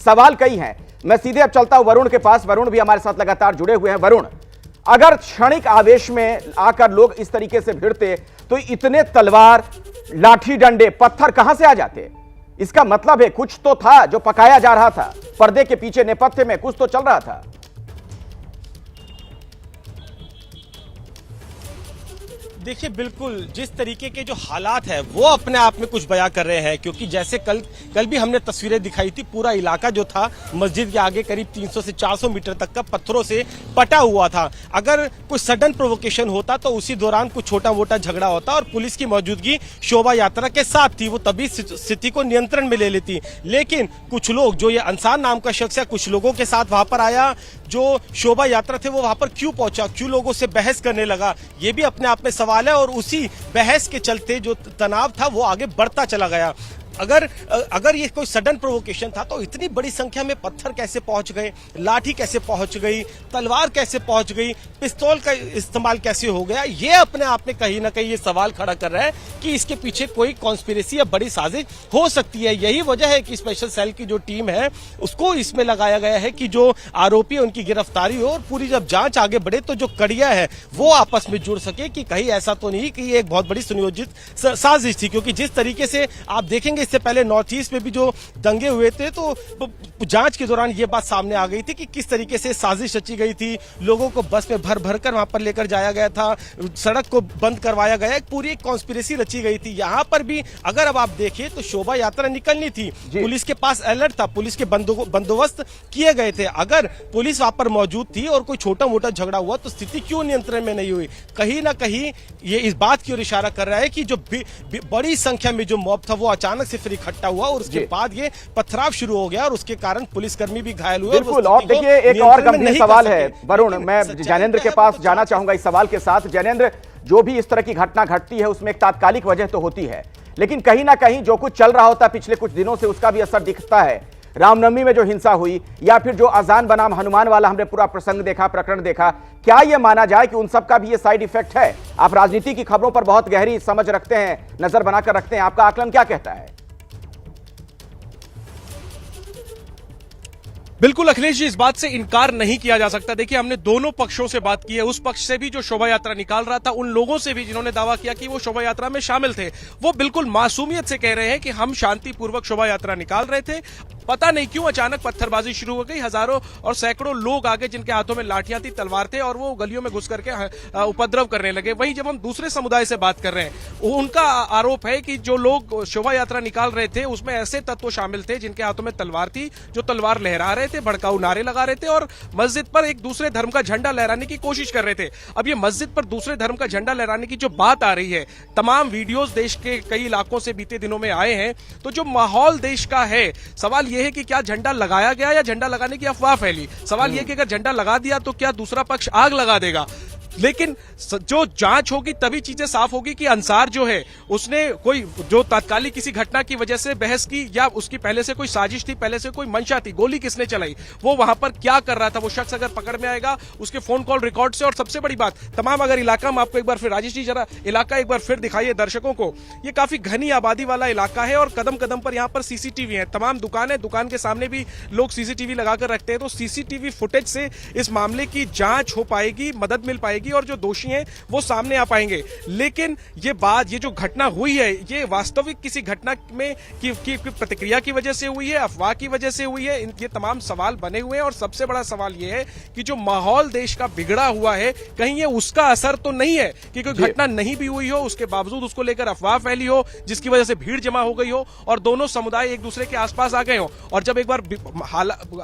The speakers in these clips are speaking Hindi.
सवाल कई हैं। मैं सीधे अब चलता हूं वरुण के पास। वरुण भी हमारे साथ लगातार जुड़े हुए हैं। वरुण, अगर क्षणिक आवेश में आकर लोग इस तरीके से भिड़ते तो इतने तलवार, लाठी डंडे, पत्थर कहां से आ जाते? इसका मतलब है कुछ तो था जो पकाया जा रहा था, पर्दे के पीछे नेपथ्य में कुछ तो चल रहा था। देखिए, बिल्कुल जिस तरीके के जो हालात है वो अपने आप में कुछ बयां कर रहे हैं, क्योंकि जैसे कल भी हमने तस्वीरें दिखाई थी, पूरा इलाका जो था मस्जिद के आगे करीब 300 से 400 मीटर तक का पत्थरों से पटा हुआ था। अगर कोई सडन प्रोवोकेशन होता तो उसी दौरान कुछ छोटा मोटा झगड़ा होता और पुलिस की मौजूदगी शोभा यात्रा के साथ थी, वो तभी स्थिति को नियंत्रण में ले लेती। लेकिन कुछ लोग, जो ये अंसार नाम का शख्स है, कुछ लोगों के साथ वहां पर आया, जो शोभा यात्रा थे वो वहां पर क्यों पहुंचा, क्यों लोगों से बहस करने लगा, ये भी अपने आप में सवाल है। और उसी बहस के चलते जो तनाव था वो आगे बढ़ता चला गया। अगर ये कोई सडन प्रोवोकेशन था तो इतनी बड़ी संख्या में पत्थर कैसे पहुंच गए, लाठी कैसे पहुंच गई, तलवार कैसे पहुंच गई, पिस्तौल का इस्तेमाल कैसे हो गया, ये अपने आप में कहीं ना कहीं ये सवाल खड़ा कर रहा है कि इसके पीछे कोई कॉन्स्पिरेसी या बड़ी साजिश हो सकती है। यही वजह है कि स्पेशल सेल की जो टीम है उसको इसमें लगाया गया है कि जो आरोपी है उनकी गिरफ्तारी हो, और पूरी जब जांच आगे बढ़े तो जो कड़ियां है वो आपस में जुड़ सके, कि कहीं ऐसा तो नहीं कि ये एक बहुत बड़ी सुनियोजित साजिश थी। क्योंकि जिस तरीके से आप देखेंगे, इससे पहले नॉर्थ ईस्ट में भी जो दंगे हुए थे तो जांच के दौरान ये बात सामने आ गई थी कि किस तरीके से साजिश रची गई थी। लोगों को बस में भर भर कर वहां पर लेकर जाया गया था, सड़क को बंद करवाया गया, एक पूरी कॉन्स्पिरेसी रची गई थी। यहां पर भी अगर अब आप देखिए तो शोभा यात्रा निकलनी थी, पुलिस के पास अलर्ट था, पुलिस के बंदोबस्त किए गए थे। अगर पुलिस वहां पर मौजूद थी और कोई छोटा मोटा झगड़ा हुआ तो स्थिति क्यों नियंत्रण में नहीं हुई? कहीं ना कहीं ये इस बात की ओर इशारा कर रहा है कि जो बड़ी संख्या में जो मॉब था वो अचानक से फिर इकट्ठा हुआ और उसके बाद ये पथराव शुरू हो गया और उसके कारण पुलिसकर्मी भी घायल हुए। बिल्कुल। और देखिए, एक और गंभीर सवाल है वरुण, मैं जैनेंद्र के पास जाना चाहूंगा इस सवाल के साथ। जैनेंद्र, जो भी इस तरह की घटना घटती है उसमें एक तात्कालिक वजह तो होती है, लेकिन कहीं ना कहीं जो कुछ चल रहा होता है पिछले कुछ दिनों से उसका भी असर दिखता है। रामनवमी में जो हिंसा हुई, या फिर जो अजान बनाम हनुमान वाला हमने पूरा प्रसंग देखा, प्रकरण देखा, क्या यह माना जाए कि उन सब का भी ये साइड इफेक्ट है? आप राजनीति की खबरों पर बहुत गहरी समझ रखते हैं, नजर बनाकर रखते हैं, आपका आकलन क्या कहता है? बिल्कुल अखिलेश जी, इस बात से इनकार नहीं किया जा सकता। देखिए, हमने दोनों पक्षों से बात की है। उस पक्ष से भी जो शोभा यात्रा निकाल रहा था, उन लोगों से भी जिन्होंने दावा किया कि वो शोभा यात्रा में शामिल थे, वो बिल्कुल मासूमियत से कह रहे हैं कि हम शांतिपूर्वक शोभा यात्रा निकाल रहे थे, पता नहीं क्यों अचानक पत्थरबाजी शुरू हो गई। हजारों और सैकड़ों लोग आगे जिनके हाथों में लाठियां थी, तलवार थे, और वो गलियों में घुस करके उपद्रव करने लगे। वहीं जब हम दूसरे समुदाय से बात कर रहे हैं, उनका आरोप है कि जो लोग शोभा यात्रा निकाल रहे थे उसमें ऐसे तत्व शामिल थे जिनके हाथों में तलवार थी, जो तलवार लहरा रहे थे, भड़काऊ नारे लगा रहे थे और मस्जिद पर एक दूसरे धर्म का झंडा लहराने की कोशिश कर रहे थे। अब ये मस्जिद पर दूसरे धर्म का झंडा लहराने की जो बात आ रही है, तमाम वीडियोस देश के कई इलाकों से बीते दिनों में आए हैं, तो जो माहौल देश का है, सवाल यह है कि क्या झंडा लगाया गया या झंडा लगाने की अफवाह फैली। सवाल यह कि अगर झंडा लगा दिया तो क्या दूसरा पक्ष आग लगा देगा? लेकिन जो जांच होगी तभी चीजें साफ होगी कि अंसार जो है उसने कोई जो तात्कालिक किसी घटना की वजह से बहस की, या उसकी पहले से कोई साजिश थी, पहले से कोई मंशा थी, गोली किसने चलाई, वो वहां पर क्या कर रहा था, वो शख्स अगर पकड़ में आएगा उसके फोन कॉल रिकॉर्ड से। और सबसे बड़ी बात, तमाम अगर इलाका में आपको एक बार फिर, राजेश जी जरा इलाका एक बार फिर दिखाइए दर्शकों को, ये काफी घनी आबादी वाला इलाका है और कदम कदम पर यहाँ पर सीसीटीवी है, तमाम दुकान है, दुकान के सामने भी लोग सीसीटीवी लगाकर रखते हैं। तो सीसीटीवी फुटेज से इस मामले की जांच हो पाएगी, मदद मिल पाएगी और जो दोषी हैं वो सामने आ पाएंगे। लेकिन ये जो घटना हुई है, ये वास्तविक किसी घटना में की प्रतिक्रिया की वजह से हुई है, अफवाह की वजह से हुई है, ये तमाम सवाल बने हुए हैं। और सबसे बड़ा सवाल ये है कि जो माहौल देश का बिगड़ा हुआ है, कहीं ये उसका असर तो नहीं है कि कोई घटना नहीं भी हुई हो, उसके बावजूद उसको लेकर अफवाह फैली हो, जिसकी वजह से भीड़ जमा हो गई हो और दोनों समुदाय एक दूसरे के आसपास आ गए हो। और जब एक बार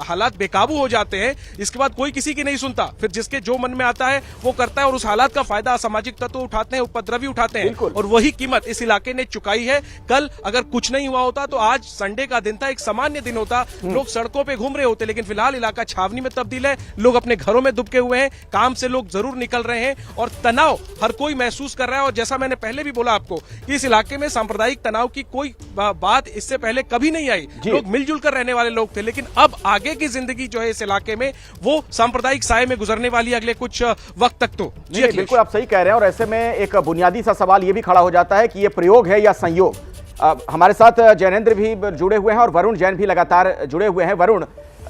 हालात बेकाबू हो जाते हैं, इसके बाद कोई किसी की नहीं सुनता, फिर जिसके जो मन में आता है वो करता है और उस हालात का फायदा असामाजिक तत्व उठाते हैं, उपद्रवी उठाते हैं, और वही कीमत इस इलाके ने चुकाई है। कल अगर कुछ नहीं हुआ होता तो आज संडे का दिन था, एक सामान्य दिन होता, लोग सड़कों पे घूम रहे होते, लेकिन फिलहाल इलाका छावनी में तब्दील है, लोग अपने घरों में दुबके हुए हैं, काम से लोग जरूर निकल रहे हैं और तनाव हर कोई महसूस कर रहा है। और जैसा मैंने पहले भी बोला आपको कि इस इलाके में सांप्रदायिक तनाव की कोई बात इससे पहले कभी नहीं आई, लोग मिलजुल कर रहने वाले लोग थे, लेकिन अब आगे की जिंदगी जो है इस इलाके में वो सांप्रदायिक साये में गुजरने वाली अगले कुछ वक्त तक। तो जी बिल्कुल आप सही कह रहे हैं। और ऐसे में एक बुनियादी सा सवाल यह भी खड़ा हो जाता है कि यह प्रयोग है या संयोग। हमारे साथ जैनेंद्र भी जुड़े हुए हैं और वरुण जैन भी लगातार जुड़े हुए हैं। वरुण,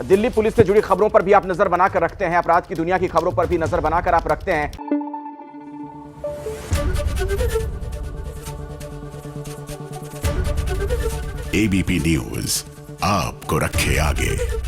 दिल्ली पुलिस से जुड़ी खबरों पर भी आप नजर बनाकर रखते हैं, अपराध की दुनिया की खबरों पर भी नजर बनाकर आप रखते हैं। एबीपी न्यूज आपको रखे आगे।